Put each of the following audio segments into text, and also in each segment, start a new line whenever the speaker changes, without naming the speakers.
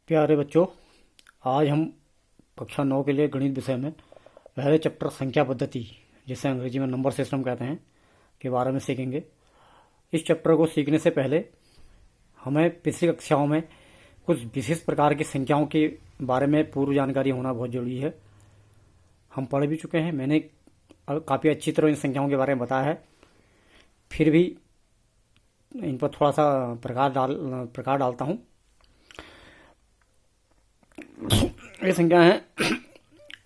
प्यारे बच्चों, आज हम कक्षा 9 के लिए गणित विषय में पहले चैप्टर संख्या पद्धति, जिसे अंग्रेजी में नंबर सिस्टम कहते हैं, के बारे में सीखेंगे। इस चैप्टर को सीखने से पहले हमें पिछली कक्षाओं में कुछ विशेष प्रकार की संख्याओं के बारे में पूर्व जानकारी होना बहुत जरूरी है। हम पढ़ भी चुके हैं, मैंने काफ़ी अच्छी तरह इन संख्याओं के बारे में बताया है, फिर भी इन पर थोड़ा सा प्रकाश डालता हूँ। ये संख्या है,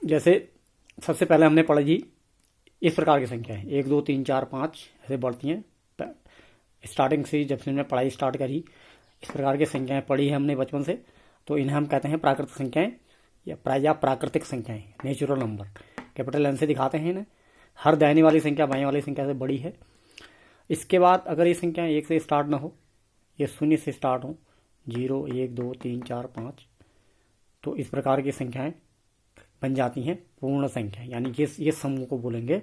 जैसे सबसे पहले हमने पढ़ी जी इस प्रकार की संख्या है 1 2 3 4 5 ऐसे बढ़ती हैं। स्टार्टिंग से जब से हमने पढ़ाई स्टार्ट करी, इस प्रकार की संख्याएं पढ़ी है हमने बचपन से, तो इन्हें हम कहते हैं प्राकृतिक संख्याएं या प्राकृतिक संख्याएं, नेचुरल नंबर। कैपिटल एन से दिखाते हैं इन्हें। हर दाहिनी वाली संख्या बाएं वाली संख्या से बड़ी है। इसके बाद अगर ये संख्या 1 से स्टार्ट ना हो, ये 0 से स्टार्ट हो, 0 1 2 3 4 5, तो इस प्रकार की संख्याएं बन जाती हैं पूर्ण संख्या, यानी ये समूह को बोलेंगे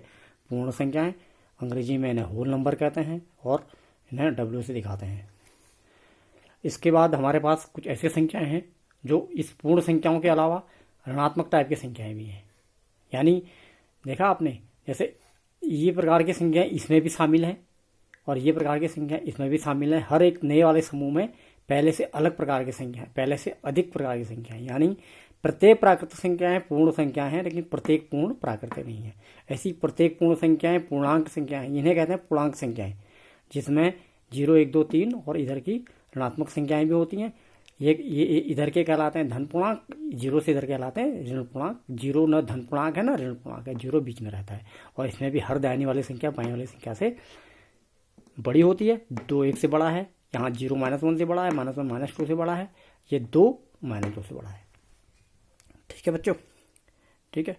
पूर्ण संख्याएं। अंग्रेजी में इन्हें होल नंबर कहते हैं और इन्हें डब्ल्यू से दिखाते हैं। इसके बाद हमारे पास कुछ ऐसी संख्याएं हैं जो इस पूर्ण संख्याओं के अलावा ऋणात्मक टाइप की संख्याएं भी हैं। यानी देखा आपने, जैसे ये प्रकार की संख्याएं इसमें भी शामिल हैं और ये प्रकार की संख्या इसमें भी शामिल है। हर एक नए वाले समूह में पहले से अलग प्रकार की संख्या है, पहले से अधिक प्रकार की संख्या है। यानी प्रत्येक प्राकृतिक संख्याएं पूर्ण संख्या है, लेकिन प्रत्येक पूर्ण प्राकृतिक नहीं है। ऐसी प्रत्येक पूर्ण संख्याएं पूर्णांक संख्याएं, इन्हें कहते हैं पूर्णांक संख्याएं, जिसमें 0 1 2 3 और इधर की ऋणात्मक संख्याएं भी होती हैं। ये इधर के कहलाते हैं धन पूर्णांक, 0 से इधर कहलाते हैं ऋण पूर्णांक। 0 न धन पूर्णांक है ना ऋण पूर्णांक है, 0 बीच में रहता है। और इसमें भी हर दाहिनी वाली संख्या बाईं वाली संख्या से बड़ी होती है। 2 1 से बड़ा है, यहाँ 0 -1 से बड़ा है, -1 -2 से बड़ा है, ये 2 -2 से बड़ा है। ठीक है बच्चों, ठीक है।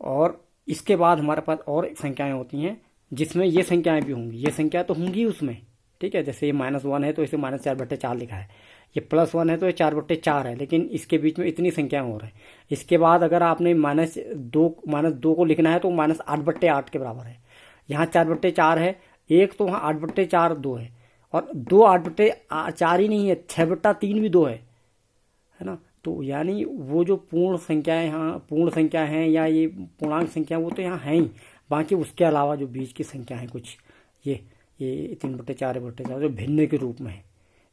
और इसके बाद हमारे पास और संख्याएं होती हैं जिसमें ये संख्याएं भी होंगी। ये संख्या तो होंगी उसमें, ठीक है। जैसे ये -1 है तो इसे -4/4 लिखा है, ये +1 है तो ये 4/4 है, लेकिन इसके बीच में इतनी संख्याएं हो रही हैं। इसके बाद अगर आपने -2 को लिखना है तो -8/8 के बराबर है। यहाँ 4/4 है एक, तो वहाँ 8/4 2 है, और 2 8/4 ही नहीं है, 6/3 भी 2 है ना। तो यानी वो जो पूर्ण संख्याएं यहाँ पूर्ण संख्या हैं या ये पूर्णांक संख्या, वो तो यहाँ है ही। बाकी उसके अलावा जो बीच की संख्या है कुछ, ये 3/4 जो भिन्न के रूप में है,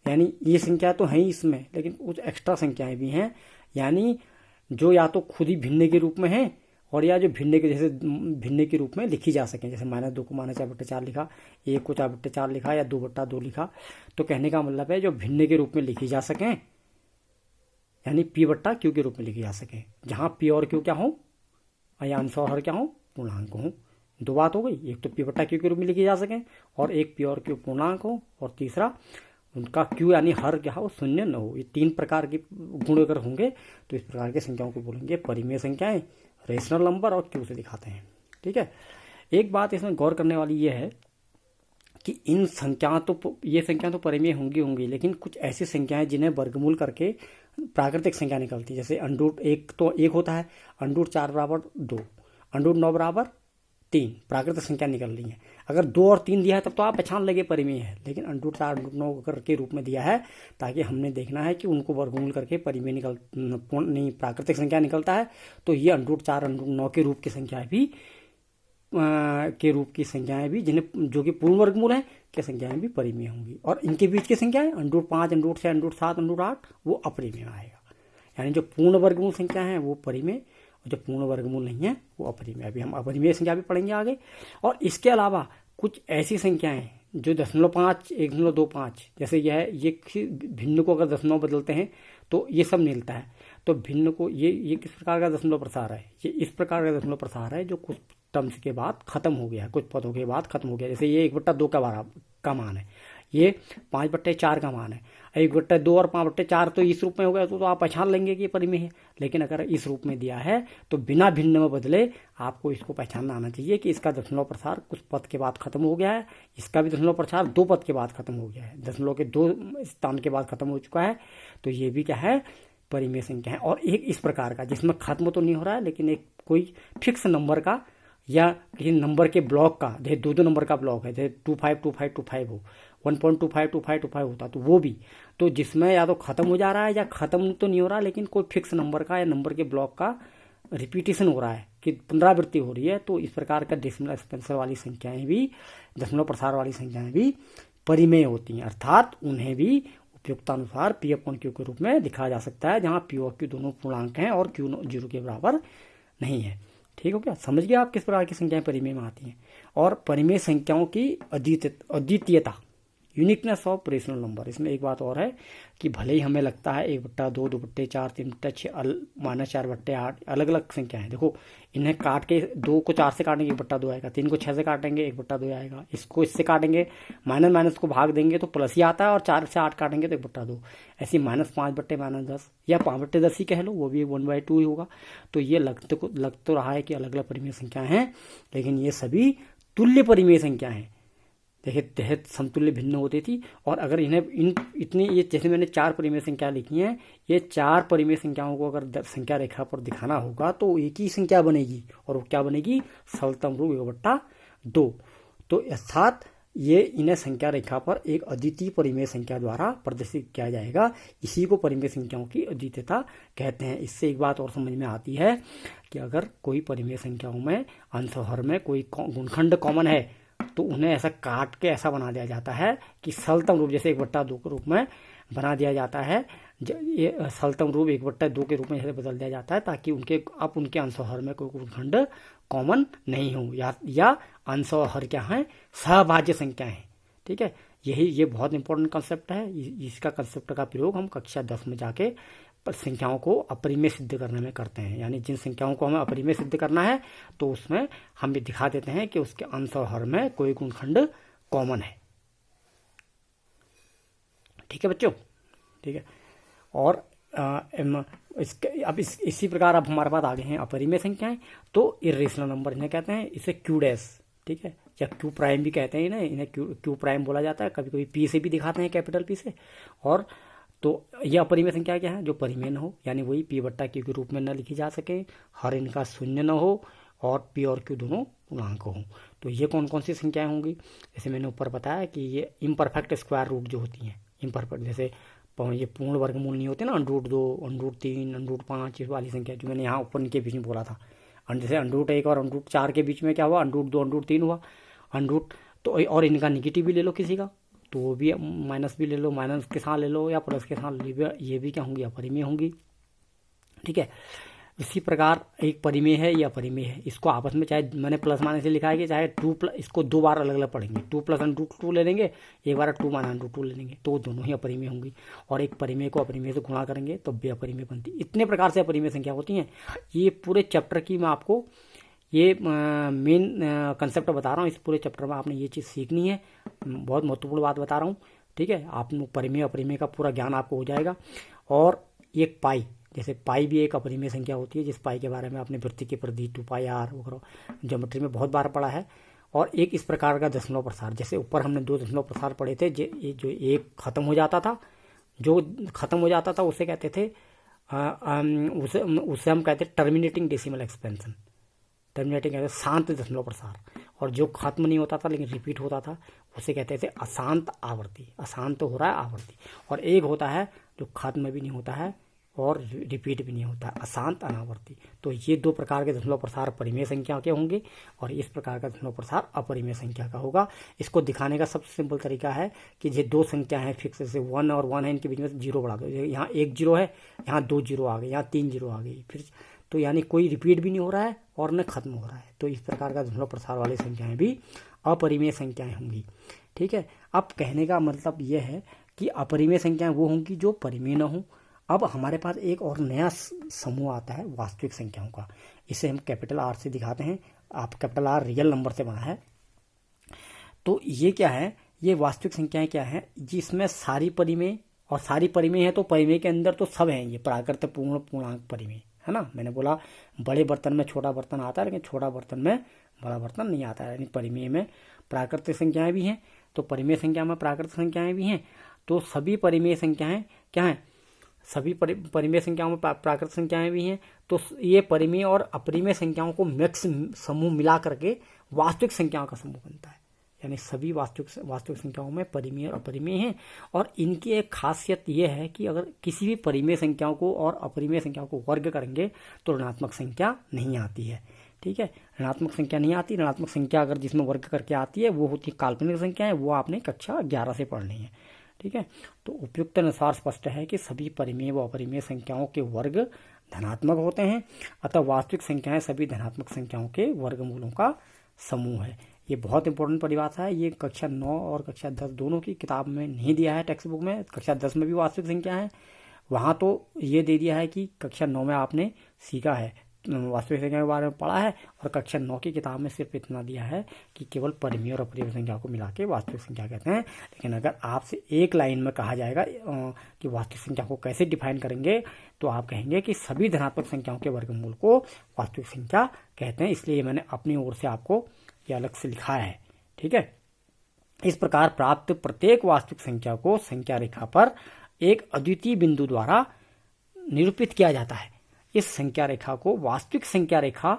यानी ये संख्या तो है ही इसमें, लेकिन कुछ एक्स्ट्रा संख्याएं भी हैं, यानी जो या तो खुद ही भिन्न के रूप में है और या जो भिन्न के जैसे भिन्न के रूप में लिखी जा सके। जैसे -2 को -4/4 लिखा, 1 को 4/4 लिखा या 2/2 लिखा। तो कहने का मतलब है जो भिन्न के रूप में लिखी जा सकें, यानी P/Q के रूप में लिखी जा सके, जहां P और Q क्या हो, अंश और हर क्या हो, पूर्णांक हो। दो बात हो गई, एक तो P/Q के रूप में लिखी जा सके और एक P और Q पूर्णांक हो, और तीसरा उनका Q यानी हर क्या हो, शून्य न हो। ये 3 प्रकार के गुण अगर होंगे तो इस प्रकार की संख्याओं को बोलेंगे परिमेय संख्याएं, रेशनल नंबर, और Q से दिखाते हैं। ठीक है। एक बात इसमें गौर करने वाली ये है कि इन संख्या ये संख्या तो परिमेय होंगी, लेकिन कुछ ऐसी संख्याएं जिन्हें वर्गमूल करके प्राकृतिक संख्या निकलती है। जैसे √1 तो 1 होता है, √4 = 2, √9 = 3 प्राकृतिक संख्या निकल रही है। अगर 2 और 3 दिया है तब तो आप पहचान लगे परिमेय है, लेकिन √4 √9 के रूप में दिया है, ताकि हमने देखना है कि उनको वर्गमूल करके परिमेय नहीं प्राकृतिक संख्या निकलता है। तो ये √4 √9 के रूप की संख्याएं भी जिन्हें जो कि पूर्ण वर्गमूल है की संख्याएं भी परिमेय होंगी। और इनके बीच की संख्याएं √5 √6 √7 √8 वो अपरिमेय आएगा। यानी जो पूर्ण वर्गमूल संख्या है वो परिमेय, और जो पूर्ण वर्गमूल नहीं है वो अपरिमेय। अभी हम अपरिमेय संख्या भी पढ़ेंगे आगे। और इसके अलावा कुछ ऐसी संख्याएं जो 0.5 1.25, जैसे यह है, ये भिन्न को अगर दशमलव बदलते हैं तो ये सब मिलता है। तो भिन्न को ये किस प्रकार का दशमलव प्रसार है, ये इस प्रकार का दशमलव प्रसार है जो कुछ टर्म्स के बाद खत्म हो गया, कुछ पदों के बाद खत्म हो गया। जैसे ये 1/2 का मान है, ये 5/4 का मान है। 1/2 और 5/4 तो इस रूप में हो गया तो आप पहचान लेंगे कि ये परिमेय है। लेकिन अगर इस रूप में दिया है तो बिना भिन्न में बदले आपको इसको पहचानना आना चाहिए कि इसका दशमलव प्रसार कुछ पद के बाद खत्म हो गया है, इसका भी दशमलव प्रसार 2 पद के बाद खत्म हो गया है, दशमलव के 2 स्थान के बाद खत्म हो चुका है। तो ये भी क्या है, परिमेय संख्या है। और एक इस प्रकार का जिसमें खत्म तो नहीं हो रहा है, लेकिन एक कोई फिक्स नंबर का या किसी नंबर के ब्लॉक का, जैसे दो नंबर का ब्लॉक है, जैसे 252525 हो, 1.252525 होता तो वो भी, तो जिसमें या तो खत्म हो जा रहा है या खत्म तो नहीं हो रहा, लेकिन कोई फिक्स नंबर का या नंबर के ब्लॉक का रिपीटेशन हो रहा है कि पुनरावृत्ति हो रही है, तो इस प्रकार का डेसिमल एक्सपेंशन वाली संख्याएं भी, दशमलव प्रसार वाली संख्याएं भी परिमेय होती हैं, अर्थात उन्हें भी उपयुक्तानुसार पी अपॉन क्यू के रूप में दिखाया जा सकता है, जहां पी और क्यू दोनों पूर्णांक हैं और क्यू 0 के बराबर नहीं है। ठीक हो क्या, समझ गए आप किस प्रकार की संख्याएं परिमेय में आती हैं। और परिमेय संख्याओं की अद्वितीयता, यूनिकनेस ऑफ रेशनल नंबर, इसमें एक बात और है कि भले ही हमें लगता है 1/2, 2/4, 3/6, -4/8 अलग अलग संख्या है, देखो इन्हें काट के 2 को 4 से काटेंगे 1/2 आएगा, 3 को 6 से काटेंगे 1/2 आएगा, इसको इससे काटेंगे माइनस माइनस को भाग देंगे तो प्लस ही आता है, और 4 से 8 काटेंगे तो 1/2, ऐसी -5/-10 या 5/10 ही कह लो, वो भी 1/2 ही होगा। तो ये लग तो रहा है कि अलग अलग परिमेय संख्याएं हैं, लेकिन ये सभी तुल्य परिमेय संख्या हैं। देखिए तहत समतुल्य भिन्न होती थी, और अगर इन्हें इतनी, ये जैसे मैंने 4 परिमेय संख्या लिखी हैं, ये 4 परिमेय संख्याओं को अगर संख्या रेखा पर दिखाना होगा तो एक ही संख्या बनेगी, और वो क्या बनेगी, सरलतम रूप 1/2। तो अर्थात ये इन्हें संख्या रेखा पर एक अद्वितीय परिमेय संख्या द्वारा प्रदर्शित किया जाएगा, इसी को परिमेय संख्याओं की अद्वितीयता कहते हैं। इससे एक बात और समझ में आती है कि अगर कोई परिमेय संख्याओं में अंश और हर में कोई गुणखंड कॉमन है, तो उन्हें ऐसा काट के ऐसा बना दिया जाता है कि सरलतम रूप, जैसे 1/2 के रूप में बना दिया जाता है, ये सरलतम रूप 1/2 के रूप में ऐसे बदल दिया जाता है, ताकि उनके अंश और हर में कोई गुणखंड कॉमन नहीं हो, या अंश और हर क्या है, सहभाज्य संख्या है। ठीक है, ये बहुत इंपॉर्टेंट कंसेप्ट है, इसका कंसेप्ट का प्रयोग हम कक्षा 10 में जाके संख्याओं को अपरिमेय सिद्ध करने में करते हैं। यानी जिन संख्याओं को हमें अपरिमेय सिद्ध करना है तो उसमें हम भी दिखा देते हैं कि उसके अंश और हर में कोई गुणखंड कॉमन है। ठीक है बच्चों, ठीक है। और इसी प्रकार अब हमारे पास आगे हैं अपरिमेय संख्याएं, तो इर्रेशनल नंबर इन्हें कहते हैं, इसे क्यू डैश, ठीक है, या क्यू प्राइम भी कहते हैं इन्हें क्यू प्राइम बोला जाता है, कभी कभी पी से भी दिखाते हैं, कैपिटल पी से। और तो यह अपरिमेय संख्या क्या है, जो परिमेय न हो, यानी वही P/Q के रूप में न लिखी जा सके, हर इनका शून्य न हो, और P और Q दोनों पूर्णांक हो। तो ये कौन कौन सी संख्याएं होंगी, जैसे मैंने ऊपर बताया कि ये इम्परफेक्ट स्क्वायर रूट जो होती हैं, इम्परफेक्ट, जैसे ये पूर्ण वर्गमूल नहीं होते ना, √2, √3, √5 इस वाली संख्या जो मैंने यहाँ ऊपर इनके बीच में बोला था, जैसे √1 और √4 के बीच में क्या हुआ, √2, √3 हुआ, तो और इनका निगेटिव भी ले लो किसी का, तो वो भी माइनस भी ले लो, माइनस के साथ ले लो या प्लस के साथ ले लो, ये भी क्या होंगी, अपरिमेय होंगी। ठीक है, इसी प्रकार एक परिमेय है या अपरिमेय है, इसको आपस में चाहे मैंने प्लस माइनस से लिखा है कि चाहे इसको 2 बार अलग अलग पढ़ेंगे, 2 + √2 ले लेंगे, एक बार 2 - √2 ले लेंगे, तो दोनों ही अपरिमेय होंगी। और एक परिमेय को अपरिमेय से गुणा करेंगे तो बेअपरिमेय बनती। इतने प्रकार से अपरिमेय संख्या होती हैं। ये पूरे चैप्टर की मैं आपको ये मेन कंसेप्ट बता रहा हूँ, इस पूरे चैप्टर में आपने ये चीज़ सीखनी है, बहुत महत्वपूर्ण बात बता रहा हूँ। ठीक है, आप परिमेय अपरिमेय का पूरा ज्ञान आपको हो जाएगा। और एक पाई, जैसे पाई भी एक अपरिमेय संख्या होती है, जिस पाई के बारे में आपने वृत्ति के प्रति 2πr वगैरह ज्योमेट्री में बहुत बार पढ़ा है। और एक इस प्रकार का दशमलव प्रसार, जैसे ऊपर हमने 2 दशमलव प्रसार पढ़े थे, जो एक खत्म हो जाता था, उसे कहते थे उसे हम कहते टर्मिनेटिंग डेसिमल एक्सपेंशन, टर्मिनेटिंग कहते शांत दशमलव प्रसार। और जो खत्म नहीं होता था लेकिन रिपीट होता था, उसे कहते थे अशांत आवर्ती, अशांत तो हो रहा है आवर्ती। और एक होता है जो खत्म भी नहीं होता है और रिपीट भी नहीं होता है, अशांत अनावर्ती। तो ये 2 प्रकार के दशमलव प्रसार परिमेय संख्या के होंगे, और इस प्रकार का दशमलव प्रसार अपरिमेय संख्या का होगा। इसको दिखाने का सबसे सिंपल तरीका है कि ये 2 संख्या है फिक्स, जैसे 1 और 1 है, इनके बीच में 0 बढ़ा दो, यहाँ 1 0 है, यहाँ 2 0 आ गए, यहाँ 3 0 आ गई, फिर तो यानी कोई रिपीट भी नहीं हो रहा है और न खत्म हो रहा है। तो इस प्रकार का दशमलव प्रसार वाली संख्याएं भी अपरिमेय संख्याएं होंगी। ठीक है, अब कहने का मतलब यह है कि अपरिमेय संख्याएं वो होंगी जो परिमेय न हो। अब हमारे पास एक और नया समूह आता है वास्तविक संख्याओं का, इसे हम कैपिटल R से दिखाते हैं। आप कैपिटल R रियल नंबर से बना है। तो ये क्या है, ये वास्तविक संख्याएं क्या है, जिसमें सारी परिमेय, और सारी परिमेय है तो परिमेय के अंदर तो सब हैं, ये प्राकृत पूर्ण पूर्णांक परिमेय है ना। मैंने बोला बड़े बर्तन में छोटा बर्तन आता है, लेकिन छोटा बर्तन में बड़ा बर्तन नहीं आता है। यानी परिमेय में प्राकृतिक संख्याएं भी हैं, तो परिमेय संख्या में प्राकृतिक संख्याएं भी हैं। तो सभी परिमेय संख्याएं क्या हैं, सभी परिमेय संख्याओं में प्राकृत संख्याएं भी हैं, तो ये परिमेय और अपरिमेय संख्याओं को मिक्स समूह मिला करके वास्तविक संख्याओं का समूह बनता है। यानी सभी वास्तविक संख्याओं में परिमेय और अपरिमेय हैं, और इनकी एक खासियत यह है कि अगर किसी भी परिमेय संख्याओं को और अपरिमेय संख्याओं को वर्ग करेंगे तो ऋणात्मक संख्या नहीं आती है। ठीक है, ऋणात्मक संख्या नहीं आती। ऋणात्मक संख्या अगर जिसमें वर्ग करके आती है वो होती है काल्पनिक संख्या है, वो आपने कक्षा 11 से पढ़नी है। ठीक है, तो उपयुक्त अनुसार स्पष्ट है कि सभी परिमेय व अपरिमेय संख्याओं के वर्ग धनात्मक होते हैं, अतः वास्तविक संख्याएं सभी धनात्मक संख्याओं के वर्गमूलों का समूह है। ये बहुत इंपॉर्टेंट परिभाषा है। ये कक्षा 9 और कक्षा 10 दोनों की किताब में नहीं दिया है, टेक्स्ट बुक में। कक्षा 10 में भी वास्तविक संख्या है, वहाँ तो ये दे दिया है कि कक्षा 9 में आपने सीखा है, वास्तविक संख्या के बारे में पढ़ा है, और कक्षा 9 की किताब में सिर्फ इतना दिया है कि केवल परिमेय और अपरिमेय संख्या को मिला के वास्तविक संख्या कहते हैं। लेकिन अगर आपसे एक लाइन में कहा जाएगा कि वास्तविक संख्या को कैसे डिफाइन करेंगे, तो आप कहेंगे कि सभी धनात्मक संख्याओं के वर्गमूल को वास्तविक संख्या कहते हैं। इसलिए मैंने अपनी ओर से आपको ये अलग से लिखा है। ठीक है, इस प्रकार प्राप्त प्रत्येक वास्तविक संख्या को संख्या रेखा पर एक अद्वितीय बिंदु द्वारा निरूपित किया जाता है। इस संख्या रेखा को वास्तविक संख्या रेखा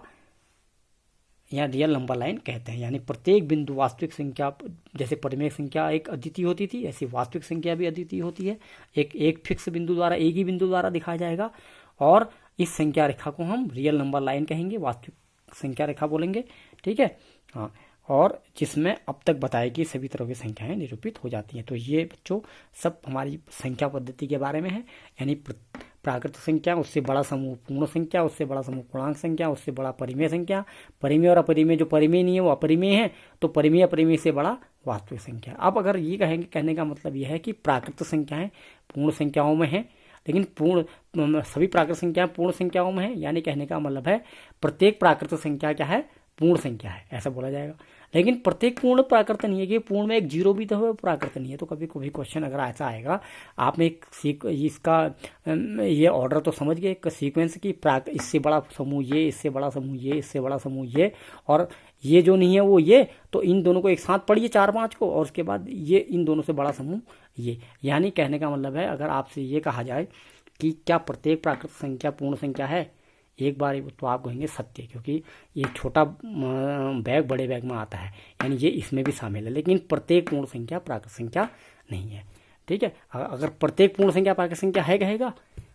या रियल नंबर लाइन कहते हैं। यानी प्रत्येक बिंदु वास्तविक संख्या, जैसे परिमेय संख्या एक अद्वितीय होती थी, ऐसी वास्तविक संख्या भी अद्वितीय होती है। एक फिक्स बिंदु द्वारा, एक ही बिंदु द्वारा दिखाया जाएगा, और इस संख्या रेखा को हम रियल नंबर लाइन कहेंगे, वास्तविक संख्या रेखा बोलेंगे। ठीक है, हाँ, और जिसमें अब तक बताया कि सभी तरह की संख्याएं निरूपित हो जाती हैं। तो ये बच्चों सब हमारी संख्या पद्धति के बारे में है। यानी प्राकृत संख्या, उससे बड़ा समूह पूर्ण संख्या, उससे बड़ा समूह पूर्णांक संख्या, उससे बड़ा परिमेय संख्या, परिमेय और अपरिमेय, जो परिमेय नहीं है वो अपरिमेय है, तो परिमेय अपरिमेय से बड़ा वास्तविक संख्या। अब अगर ये कहेंगे, कहने का मतलब यह है कि प्राकृत संख्याएं पूर्ण संख्याओं में है, लेकिन सभी प्राकृत संख्याएं पूर्ण संख्याओं में है। यानी कहने का मतलब है प्रत्येक प्राकृत संख्या क्या है, पूर्ण संख्या है, ऐसा बोला जाएगा। लेकिन प्रत्येक पूर्ण प्राकृत नहीं है कि पूर्ण में एक जीरो भी तो प्राकृत नहीं है। तो कभी कभी क्वेश्चन अगर ऐसा आएगा, आपने इसका ये ऑर्डर तो समझ गए, सीक्वेंस की इससे बड़ा समूह ये, इससे बड़ा समूह ये, इससे बड़ा समूह ये, और ये जो नहीं है वो ये, तो इन दोनों को एक साथ पढ़िए 4-5 को, और उसके बाद ये इन दोनों से बड़ा समूह ये। यानी कहने का मतलब है, अगर आपसे ये कहा जाए कि क्या प्रत्येक प्राकृत संख्या पूर्ण संख्या है, एक बार तो आप कहेंगे सत्य, क्योंकि ये छोटा बैग बड़े बैग में आता है, यानी ये इसमें भी शामिल है। लेकिन प्रत्येक पूर्ण संख्या प्राकृत संख्या नहीं है। ठीक है, अगर प्रत्येक पूर्ण संख्या प्राकृत संख्या है कहेगा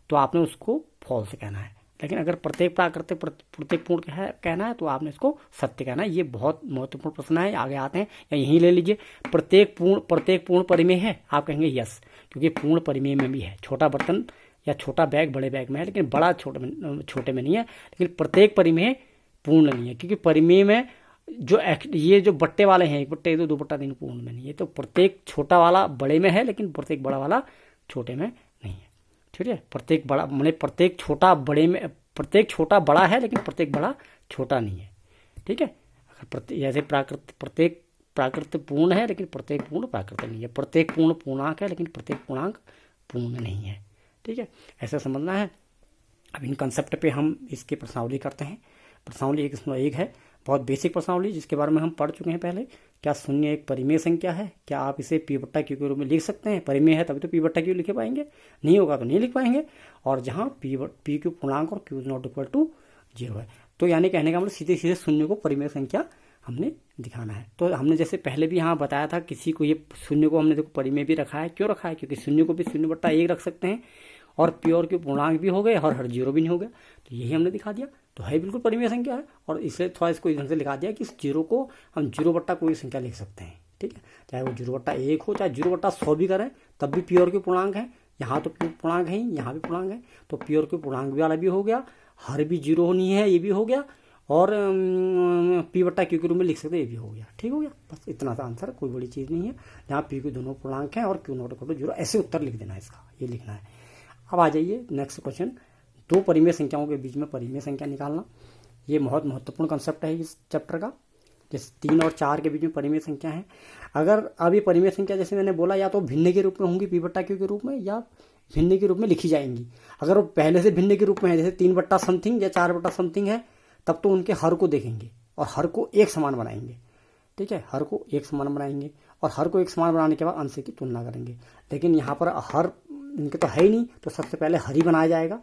तो आपने उसको फॉल्स कहना है। लेकिन अगर प्रत्येक प्रत्येक पूर्ण कहना है तो आपने इसको सत्य कहना है। ये बहुत महत्वपूर्ण प्रश्न है, आगे आते हैं, या यहीं ले लीजिए। प्रत्येक पूर्ण परिमेय है, आप कहेंगे यस, क्योंकि पूर्ण परिमेय में भी है। छोटा बर्तन या छोटा बैग बड़े बैग में है, लेकिन बड़ा छोटे में नहीं है। लेकिन प्रत्येक परिमेय पूर्ण नहीं है, क्योंकि परिमेय में ये जो बट्टे वाले हैं, 1 बट्टे 2, 2 बट्टा 3 पूर्ण में नहीं है। तो प्रत्येक छोटा वाला बड़े में है, लेकिन प्रत्येक बड़ा वाला छोटे में नहीं है। ठीक है, प्रत्येक बड़ा मतलब प्रत्येक छोटा बड़े में, प्रत्येक छोटा बड़ा है, लेकिन प्रत्येक बड़ा छोटा नहीं है। ठीक है, जैसे प्रत्येक प्राकृत पूर्ण है, लेकिन प्रत्येक पूर्ण प्राकृत नहीं है। प्रत्येक पूर्ण पूर्णांक है, लेकिन प्रत्येक पूर्णांक पूर्ण नहीं है। ठीक है, ऐसा समझना है। अब इन कंसेप्ट पे हम इसकी प्रश्नावली करते हैं। प्रश्नावली 1 है, बहुत बेसिक प्रश्नावली, जिसके बारे में हम पढ़ चुके हैं पहले। क्या शून्य एक परिमेय संख्या है? क्या आप इसे पी बट्टा क्यू के रूप में लिख सकते हैं? परिमेय है तभी तो पी बट्टा क्यू लिख पाएंगे, नहीं होगा तो नहीं लिख पाएंगे। और जहाँ पी क्यू पूर्णांक और Q is not equal to 0 है, तो यानी कहने का मतलब सीधे सीधे शून्य को परिमेय संख्या हमने दिखाना है। तो हमने जैसे पहले भी यहाँ बताया था, किसी को ये शून्य को हमने देखो परिमेय भी रखा है। क्यों रखा है? क्योंकि शून्य को भी 0/1 रख सकते हैं, और पी और क्यू पूर्णांक भी हो गए, और हर 0 भी नहीं हो गया, तो यही हमने दिखा दिया। तो है बिल्कुल परिमेय संख्या है, और इसलिए थोड़ा इसको इधर से लिखा दिया कि इस 0 को हम 0 कोई संख्या लिख सकते हैं। ठीक है, चाहे वो 0/1 हो, चाहे 0/100 भी करें, तब भी पी और क्यू पूर्णांक है। यहाँ तो पूर्णांक है, यहाँ भी पूर्णांक है, तो पी और क्यू पूर्णांक वाला भी हो गया, हर भी 0 नहीं है, ये भी हो गया, और पी बट्टा क्यू के रूप में लिख सकते हैं, ये भी हो गया। ठीक हो गया, बस इतना सा आंसर, कोई बड़ी चीज़ नहीं है। जहाँ पी क्यू दोनों पूर्णांक हैं और क्यू नॉट इक्वल टू 0, ऐसे उत्तर लिख देना है इसका, ये लिखना है। अब आ जाइए नेक्स्ट क्वेश्चन, 2 परिमेय संख्याओं के बीच में परिमेय संख्या निकालना। ये बहुत महत्वपूर्ण कंसेप्ट है इस चैप्टर का। जैसे 3 और 4 के बीच में परिमेय संख्या है। अगर अब ये परिमेय संख्या जैसे मैंने बोला, या तो भिन्न के रूप में होंगी पी बट्टा क्यू के रूप में, या भिन्न के रूप में लिखी जाएंगी। अगर वो पहले से भिन्न के रूप में है, जैसे 3 बट्टा समथिंग या 4 बट्टा समथिंग है, तब तो उनके हर को देखेंगे और हर को एक समान बनाएंगे। ठीक है, हर को एक समान बनाएंगे, और हर को एक समान बनाने के बाद अंश की तुलना करेंगे। लेकिन यहाँ पर हर इनके तो है ही नहीं, तो सबसे पहले हर ही बनाया जाएगा।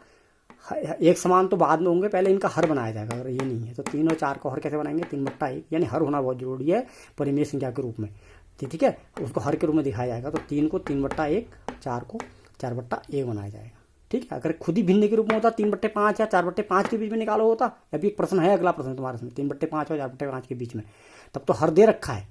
एक समान तो बाद में होंगे, पहले इनका हर बनाया जाएगा। अगर ये नहीं है तो 3 और 4 को हर कैसे बनाएंगे, 3/1, यानी हर होना बहुत जरूरी है परिमेय संख्या के रूप में। ठीक है, उसको हर के रूप में दिखाया जाएगा। तो 3 को 3/1, 4 को 4/1 बनाया जाएगा। ठीक है, अगर खुद ही भिन्न के रूप में होता 3/5 या 4/5 के बीच में निकालो होता, अभी एक प्रश्न है, अगला प्रश्न तुम्हारे में 3/5 और 4/5 के बीच में, तब तो हर दे रखा है।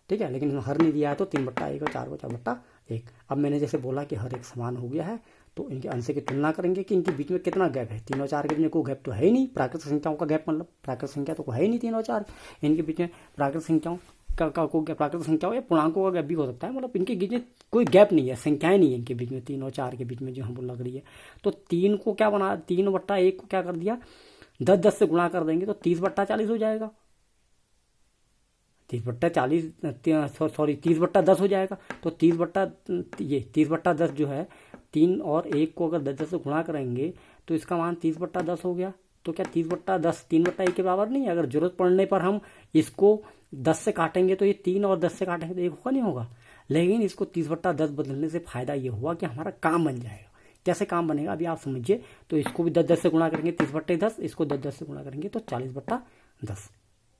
ठीक है, लेकिन हर नहीं दिया है, तो 3/1 और 4 को 4/1। अब मैंने जैसे बोला कि हर एक समान हो गया है, तो इनके अंश की तुलना करेंगे कि इनके बीच में कितना गैप है। 3 और 4 के बीच में कोई गैप तो है ही नहीं, प्राकृतिक संख्याओं का गैप, मतलब प्राकृतिक संख्या तो है ही नहीं 3 और 4, इनके बीच में प्राकृतिक संख्याओं प्राकृतिक संख्याओं या पूर्णांकों का गैप भी हो सकता है, मतलब इनके बीच में कोई गैप नहीं है, संख्याएं नहीं है इनके बीच में, 3 और 4 के बीच में जो हम लग रही है। तो 3 को क्या बना, 3/1 को क्या कर दिया, 10 से गुणा कर देंगे तो 30/40 हो जाएगा। 30/10 हो जाएगा। तो 30/10 जो है, 3 और 1 को अगर 10 से गुणा करेंगे तो इसका मान 30/10 हो गया। तो क्या 30/10 3/1 के बराबर नहीं है? अगर जरूरत पड़ने पर हम इसको 10 से काटेंगे तो ये 3 और 10 से काटेंगे तो 1 होगा, नहीं होगा। लेकिन इसको 30/10 बदलने से फायदा ये हुआ कि हमारा काम बन जाएगा। कैसे काम बनेगा अभी आप समझिए। तो इसको भी 10 से गुणा करेंगे 30/10, इसको 10 से गुणा करेंगे तो 40/10।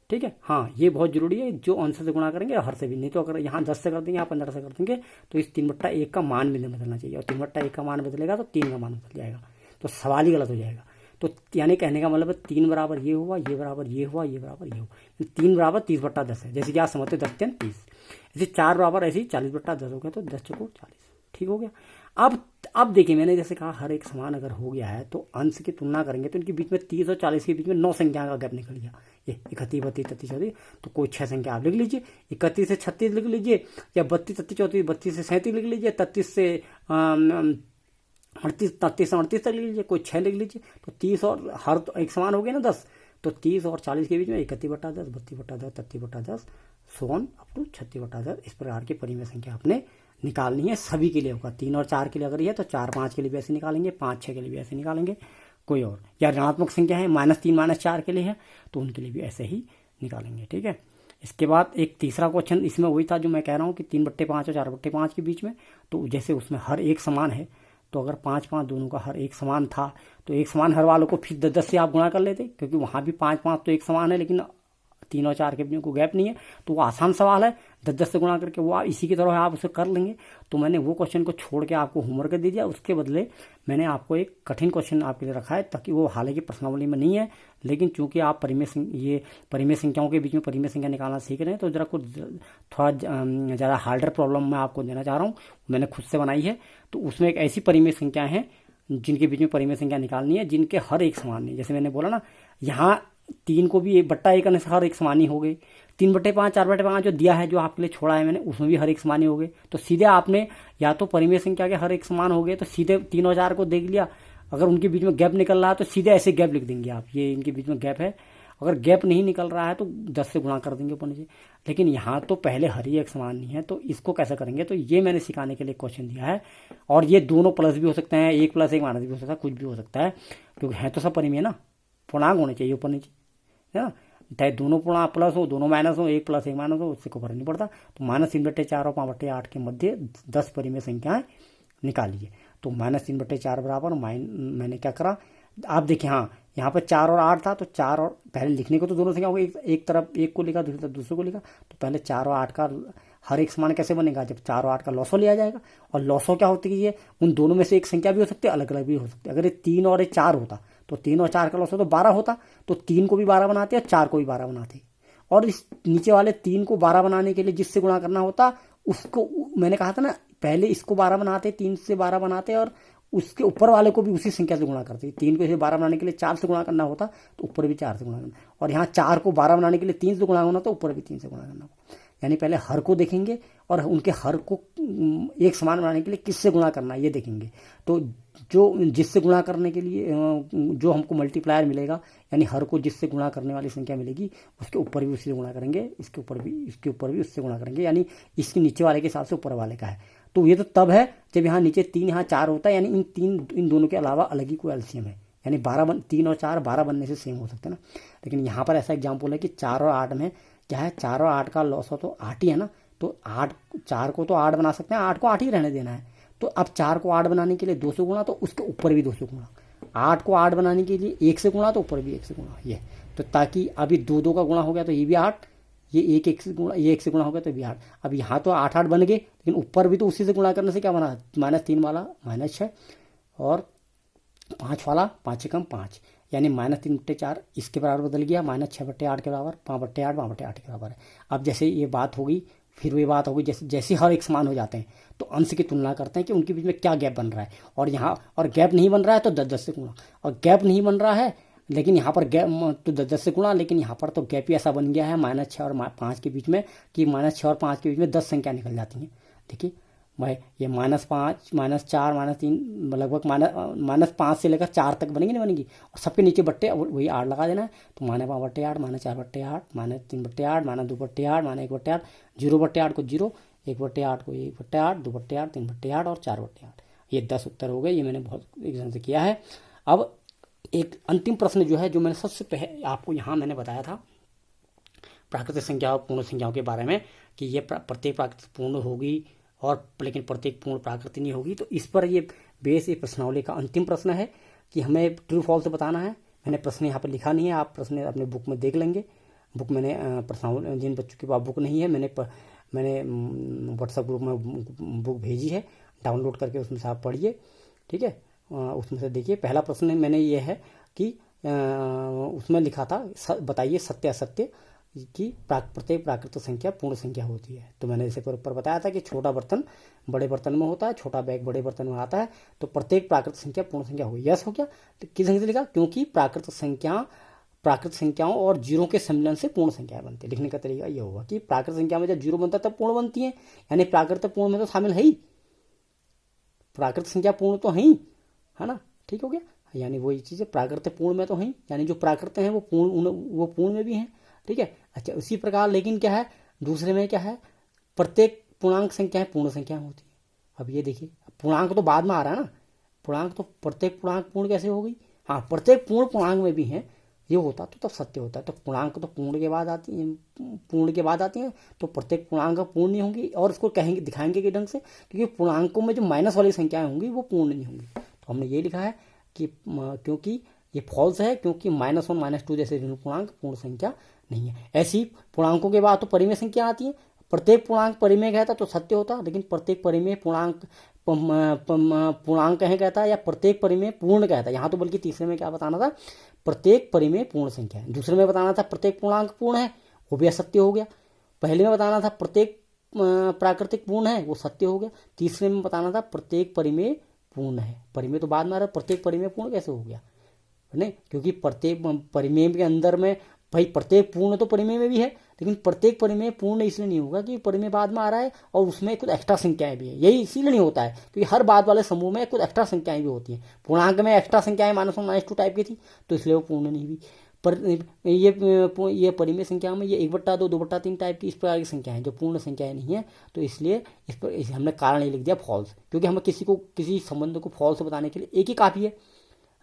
ठीक है, हाँ ये बहुत जरूरी है, जो अंश से गुणा करेंगे हर से भी, नहीं तो अगर यहाँ 10 से कर देंगे, यहाँ 15 से कर देंगे तो इस 3/1 का मान भी नहीं बदलना चाहिए, और 3/1 का मान बदलेगा तो 3 का मान बदल जाएगा, तो सवाल ही गलत हो जाएगा। तो यानी कहने का मतलब 3 बराबर ये हुआ, ये बराबर ये हुआ, ये बराबर ये हुआ, 3 बराबर 30/10 है, जैसे कि आप समझते 10×30, ऐसे 4 बराबर ऐसे ही 40/10 हो गया, तो 10×40 ठीक हो गया। अब देखिए, मैंने जैसे कहा हर एक समान अगर हो गया है तो अंश की तुलना करेंगे तो इनके बीच में 30 और 40 के बीच में 9 संख्या का गैप निकल गया। ये 31, 32, 33, 34, तो कोई 6 संख्या आप लिख लीजिए, 31 से 36 लिख लीजिए, या 32, 33, 34, 32 से 37 लिख लीजिए, 33 से 38, 33 से 38 तक लिख लीजिए, कोई 6 लिख लीजिए। तो 30 और हर तो एक समान हो गया ना 10, तो 30 और 40 के बीच में 31/10, 32/10, 33/10, सोन अप टू 36/10, इस प्रकार की परिमेय संख्या आपने निकालनी है। सभी के लिए होगा, 3 और 4 के लिए अगर ये है तो 4, 5 के लिए भी ऐसे निकालेंगे, 5, 6 के लिए भी ऐसे निकालेंगे, कोई और या ऋणात्मक संख्या है -3, -4 के लिए है तो उनके लिए भी ऐसे ही निकालेंगे। ठीक है, इसके बाद एक तीसरा क्वेश्चन, इसमें वही था जो मैं कह रहा हूँ कि 3/5 और 4/5 के बीच में, तो जैसे उसमें हर एक समान है, तो अगर 5, 5 दोनों का हर एक समान था तो एक समान हर वालों को फिर 10 से आप गुणा कर लेते, क्योंकि वहाँ भी 5, 5 तो एक समान है, लेकिन 3 और 4 के बीच में कोई गैप नहीं है, तो वो आसान सवाल है, 10 से गुणा करके वो आप इसी की तरह आप उसे कर लेंगे। तो मैंने वो क्वेश्चन को छोड़ के आपको होमवर्क दे दिया, उसके बदले मैंने आपको एक कठिन क्वेश्चन आपके लिए रखा है, ताकि वो हालांकि प्रश्नावली में नहीं है, लेकिन चूंकि आप परिमेय संख्याओं के बीच में परिमेय संख्या निकालना सीख रहे हैं, तो जरा कुछ थोड़ा ज़्यादा हार्डर प्रॉब्लम मैं आपको देना चाह रहा हूँ, मैंने खुद से बनाई है। तो उसमें एक ऐसी परिमेय संख्या है जिनके बीच में परिमेय संख्या निकालनी है, जिनके हर एक समान नहीं। जैसे मैंने बोला ना, यहाँ 3 को भी 1/1 करने से हर एक समानी हो गई, 3/5, 4/5 जो दिया है, जो आपके लिए छोड़ा है मैंने, उसमें भी हर एक समानी हो गई। तो सीधे आपने या तो परिमेय संख्या के हर एक समान हो गए, तो सीधे 3 और 4 को देख लिया, अगर उनके बीच में गैप निकल रहा है तो सीधे ऐसे गैप लिख देंगे आप, ये इनके बीच में गैप है। अगर गैप नहीं निकल रहा है तो 10 से गुणा कर देंगे ऊपर नीचे, लेकिन यहाँ तो पहले हर ही एक समान नहीं है, तो इसको कैसे करेंगे, तो ये मैंने सिखाने के लिए क्वेश्चन दिया है। और ये दोनों प्लस भी हो सकते हैं, 1 + 1 माइनस भी हो सकता है, कुछ भी हो सकता है, क्योंकि है तो सब परिमेय ना, पूर्णांक होने चाहिए ऊपर नीचे, है ना, चाहे दोनों पूर्णांक प्लस हो, दोनों माइनस हो, 1 + 1 माइनस हो, उससे कोई फर्क नहीं पड़ता। तो -3/4 और 5/8 के मध्य 10 परिमेय संख्याएं निकालिए। तो -3/4 बराबर मैंने क्या करा, आप देखिए, हाँ यहाँ पर 4 और 8 था, तो 4 और पहले लिखने को तो दोनों संख्या हो गई, एक तरफ 1 को लिखा, दूसरी तरफ दूसरे को लिखा, तो पहले 4 और 8 का हर एक समान कैसे बनेगा, जब 4 और 8 का लॉसो लिया जाएगा। और लॉसो क्या होती है, ये उन दोनों में से एक संख्या भी हो सकती है, अलग अलग भी हो सकती है। अगर ये 3 और 4 होता तो 3 और 4 का लॉसो तो 12 होता, तो 3 को भी 12 बनाते और 4 को भी 12 बनाते, और इस नीचे वाले 3 को 12 बनाने के लिए जिससे गुणा करना होता, उसको मैंने कहा था ना, पहले इसको 12 बनाते, 3 से 12 बनाते, और उसके ऊपर वाले को भी उसी संख्या से गुणा करते। 3 को इसे 12 बनाने के लिए 4 से गुणा करना होता, तो ऊपर भी 4 से गुणा करना, और यहाँ 4 को 12 बनाने के लिए 3 से गुणा होना, तो ऊपर भी 3 से गुणा करना होगा। यानी पहले हर को देखेंगे और उनके हर को एक समान बनाने के लिए किससे गुणा करना है ये देखेंगे। तो जो जिससे गुणा करने के लिए जो हमको मल्टीप्लायर मिलेगा, यानी हर को जिससे गुणा करने वाली संख्या मिलेगी, उसके ऊपर भी उससे गुणा करेंगे, इसके ऊपर भी उससे गुणा करेंगे, यानी इसके नीचे वाले के हिसाब से ऊपर वाले का है। तो ये तो तब है जब यहाँ नीचे 3 यहाँ 4 होता है, यानी इन दोनों के अलावा अलग ही कोई एलसीएम है, यानी 3 और 4 12 बनने से सेम हो सकते हैं ना। लेकिन यहाँ पर ऐसा एग्जाम्पल है कि 4 और 8 में क्या है, 4 और 8 का लॉस हो तो 8 ही है ना, तो 4 को तो 8 बना सकते हैं, 8 को 8 ही रहने देना है। तो अब 4 को 8 बनाने के लिए 2 से गुणा, तो उसके ऊपर भी 2 से गुणा। 8 को 8 बनाने के लिए 1 से गुणा, तो ऊपर भी 1 से गुणा। ये तो ताकि अभी 2 2 का गुणा हो गया तो ये भी 8, ये 1 1 से गुणा, ये 1 से गुणा हो गया तो ये भी 8। अब यहाँ तो 8 8 बन गए, लेकिन ऊपर भी तो उसी से गुणा करने से क्या बना, -3 वाला -6 और 5 वाला 5 से कम 5, यानी -3/4 इसके बराबर बदल गया, -6/8 के बराबर, 5/8 5/8 के बराबर है। अब जैसे ये बात हो गई, फिर ये बात हो गई, जैसे जैसे हर एक समान हो जाते हैं तो अंश की तुलना करते हैं कि उनके बीच में क्या गैप बन रहा है। और यहाँ और गैप नहीं बन रहा है तो 10 10 से गुणा, और गैप नहीं बन रहा है लेकिन यहाँ पर गैप तो 10 10 से गुणा, लेकिन यहाँ पर तो गैप ही ऐसा बन गया है -6 और 5 के बीच में कि -6 और 5 के बीच में 10 संख्या निकल जाती हैं। देखिए भाई, ये -5 -4 -3 लगभग -5 से लेकर 4 तक बनेगी, नहीं बनेगी, और सबके नीचे बट्टे वही 8 लगा देना है। तो -5/8 -4/8 -3/8 -2/8 -1/8, 0/8 को 0, 1/8 को 1/8, 2/8 3/8 और 4/8। ये 10 उत्तर हो गए, ये मैंने बहुत एग्जाम से किया है। अब एक अंतिम प्रश्न जो है, जो मैंने सबसे पहले आपको यहाँ मैंने बताया था प्राकृतिक संख्या और पूर्ण संख्याओं के बारे में, कि ये प्रत्येक प्राकृतिक पूर्ण होगी और लेकिन प्रत्येक पूर्ण प्राकृतिक नहीं होगी। तो इस पर ये बेस ये प्रश्नावली का अंतिम प्रश्न है कि हमें ट्रू फॉल्स बताना है। मैंने प्रश्न यहाँ पर लिखा नहीं है, आप प्रश्न अपने बुक में देख लेंगे। बुक मैंने प्रश्नावली, जिन बच्चों के पास बुक नहीं है, मैंने व्हाट्सएप ग्रुप में बुक भेजी है, डाउनलोड करके उसमें से आप पढ़िए, ठीक है। उसमें से देखिए, पहला प्रश्न मैंने ये है कि उसमें लिखा था बताइए सत्य असत्य कि प्रत्येक प्राकृतिक संख्या पूर्ण संख्या होती है। तो मैंने इसे ऊपर बताया था कि छोटा बर्तन बड़े बर्तन में होता है, छोटा बैग बड़े बर्तन में आता है, तो प्रत्येक प्राकृतिक संख्या पूर्ण संख्या हो, यस हो गया। तो किस ढंग से लिखा, क्योंकि प्राकृतिक संख्याओं और जीरो के सम्मिलन से पूर्ण संख्या बनती है। लिखने का तरीका ये होगा कि प्राकृतिक संख्या में जब जीरो बनता है तब पूर्ण बनती है, यानी प्राकृतिक पूर्ण में तो शामिल है ही, प्राकृतिक संख्या पूर्ण तो है ना, ठीक हो गया। यानी वही चीज़ है, प्राकृतिक पूर्ण में तो है, यानी जो प्राकृतिक हैं वो पूर्ण में भी हैं, ठीक है। अच्छा, उसी प्रकार लेकिन क्या है, दूसरे में क्या है, प्रत्येक पूर्णांक संख्याएं पूर्ण संख्या होती है। अब ये देखिए, पूर्णांक तो बाद में आ रहा है ना, पूर्णांक तो प्रत्येक पूर्णांक पूर्ण कैसे हो गई, हाँ, प्रत्येक पूर्ण पूर्णांक में भी है, ये होता तो तब सत्य होता है। तो पूर्णांक तो पूर्ण के बाद आती है, तो प्रत्येक पूर्णांक पूर्ण नहीं होंगी, और उसको कहेंगे दिखाएंगे कि ढंग से, क्योंकि पूर्णांकों में जो माइनस वाली संख्याएं होंगी वो पूर्ण नहीं होंगी। तो हमने ये लिखा है कि क्योंकि ये फॉल्स है, क्योंकि -1 -2 जैसे ऋण पूर्णांक पूर्ण संख्या नहीं है। ऐसी पूर्णांकों के बाद तो परिमेय संख्या आती है, प्रत्येक पूर्णांक परिमेय कहता तो सत्य होता, लेकिन प्रत्येक परिमेय पूर्णांक कहे कहता है, या प्रत्येक परिमेय पूर्ण कहता है। यहाँ तो बल्कि तीसरे में क्या बताना था, प्रत्येक परिमेय पूर्ण संख्या है। दूसरे में बताना था प्रत्येक पूर्णांक पूर्ण है, वो भी असत्य हो गया। पहले में बताना था प्रत्येक प्राकृतिक पूर्ण है, वो सत्य हो गया। तीसरे में बताना था प्रत्येक परिमेय पूर्ण है, परिमेय तो बाद में आ रहा है, प्रत्येक परिमेय पूर्ण कैसे हो गया, नहीं, क्योंकि प्रत्येक परिमेय के अंदर में भाई प्रत्येक पूर्ण तो परिमेय में भी है, लेकिन प्रत्येक परिमेय पूर्ण इसलिए नहीं होगा कि परिमेय बाद में आ रहा है और उसमें कुछ एक्स्ट्रा संख्याएं भी है, यही इसीलिए नहीं होता है क्योंकि हर बाद वाले समूह में कुछ एक्स्ट्रा संख्याएं भी होती हैं। पूर्णांक में एक्स्ट्रा संख्याएं -1 -2 टाइप की थी, तो इसलिए वो पूर्ण नहीं हुई। पर ये परिमेय संख्या में ये 1/2 2/3 टाइप की इस प्रकार की संख्याएं जो पूर्ण संख्याएं नहीं है, तो इसलिए इस पर हमने कारण ये लिख दिया फॉल्स, क्योंकि हमें किसी संबंध को फॉल्स बताने के लिए एक ही काफ़ी है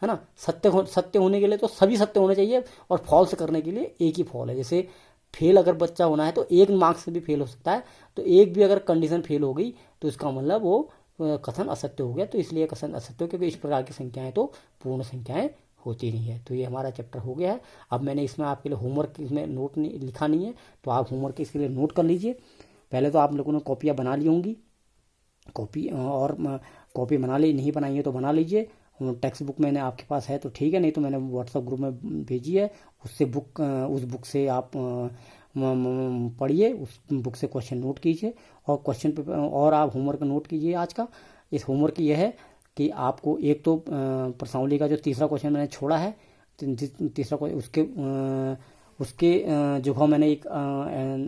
ना। सत्य होने के लिए तो सभी सत्य होने चाहिए, और फॉल्स करने के लिए एक ही फॉल है। जैसे फेल अगर बच्चा होना है तो 1 मार्क्स से भी फेल हो सकता है, तो एक भी अगर कंडीशन फेल हो गई तो इसका मतलब वो कथन असत्य हो गया। तो इसलिए कथन असत्य हो, क्योंकि इस प्रकार की संख्याएं तो पूर्ण संख्याएं होती नहीं है। तो ये हमारा चैप्टर हो गया है। अब मैंने इसमें आपके लिए होमवर्क इसमें नोट नहीं लिखा नहीं है, तो आप होमवर्क इसके लिए नोट कर लीजिए। पहले तो आप लोगों ने कॉपियाँ बना ली होंगी, कॉपी बना ली, नहीं बनाई है तो बना लीजिए। टेक्स्ट बुक मैंने आपके पास है तो ठीक है, नहीं तो मैंने व्हाट्सएप ग्रुप में भेजी है, उससे उस बुक से आप पढ़िए, उस बुक से क्वेश्चन नोट कीजिए और क्वेश्चन पे और आप होमवर्क नोट कीजिए आज का। इस होमवर्क की यह है कि आपको एक तो प्रश्नावली का जो तीसरा क्वेश्चन मैंने छोड़ा है, तीसरा क्वेश्चन उसके जो मैंने एक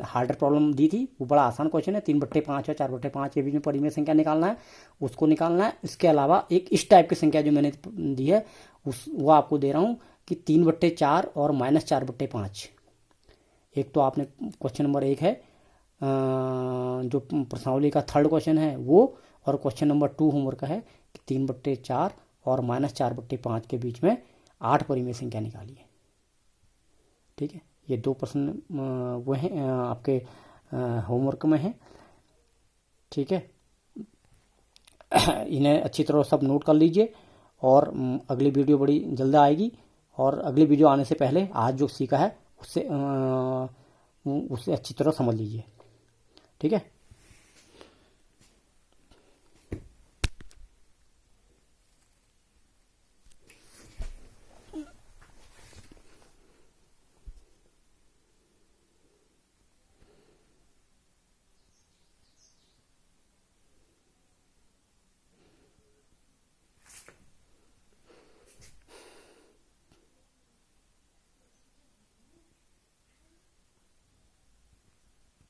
हार्डर प्रॉब्लम दी थी, वो बड़ा आसान क्वेश्चन है, 3/5 और 4/5 के बीच में परिमेय संख्या निकालना है, उसको निकालना है। इसके अलावा एक इस टाइप की संख्या जो मैंने दी है वो आपको दे रहा हूँ कि 3/4 और -4/5। एक तो आपने क्वेश्चन नंबर 1 है जो प्रश्नावली का थर्ड क्वेश्चन है वो, और क्वेश्चन नंबर 2 होमवर्क का है कि 3/4 और -4/5 के बीच में 8 परिमेय संख्या निकालिए। ठीक है, ये 2 प्रश्न वो हैं आपके होमवर्क में हैं। ठीक है, इन्हें अच्छी तरह सब नोट कर लीजिए और अगली वीडियो बड़ी जल्द आएगी। और अगली वीडियो आने से पहले आज जो सीखा है उससे अच्छी तरह समझ लीजिए। ठीक है।